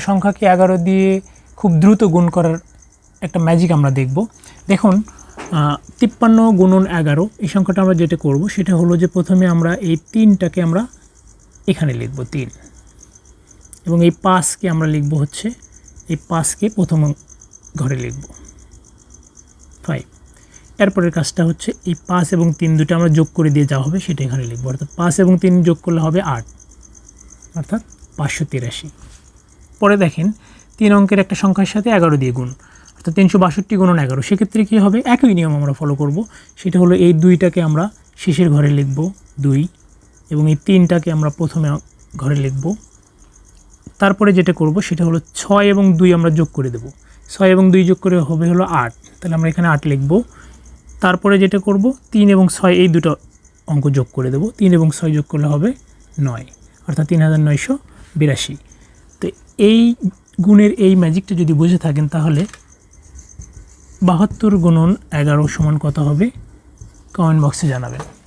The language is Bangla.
সংখ্যাকে 11 দিয়ে খুব দ্রুত গুণ করার একটা ম্যাজিক আমরা দেখব। দেখুন 53 গুণন 11 এই সংখ্যাটা আমরা যেটা করব সেটা হলো যে প্রথমে আমরা এই 3টাকে আমরা এখানে লিখব 3 এবং এই 5কে আমরা লিখব হচ্ছে এই 5কে প্রথম ঘরে লিখব 5। এরপরের কাজটা হচ্ছে এই 5 এবং 3 দুটো আমরা যোগ করে দিয়ে যাওয়া হবে সেটা এখানে লিখব, অর্থাৎ 5 এবং 3 যোগ করলে হবে 8, অর্থাৎ 583। পরে দেখেন 3 অঙ্কের একটা সংখ্যার সাথে 11 দিয়ে গুণ, অর্থাৎ 362 গুণন 11। সেক্ষেত্রে কী হবে, একই নিয়ম আমরা ফলো করব। সেটা হলো এই 2টাকে আমরা শেষের ঘরে লিখব 2 এবং এই 3টাকে আমরা প্রথমে ঘরে লিখব। তারপরে যেটা করব সেটা হলো 6 এবং 2 আমরা যোগ করে দেব, 6 এবং 2 যোগ করে হবে হলো 8, তাহলে আমরা এখানে 8 লিখব। তারপরে যেটা করব 3 এবং 6 এই দুটো অঙ্ক যোগ করে দেব, 3 এবং 6 যোগ করলে হবে 9, অর্থাৎ 3982। তো এই গুণের এই ম্যাজিকটা যদি বুঝে থাকেন তাহলে 72 গুণন 11 সমান কত হবে কমেন্ট বক্সে জানাবেন।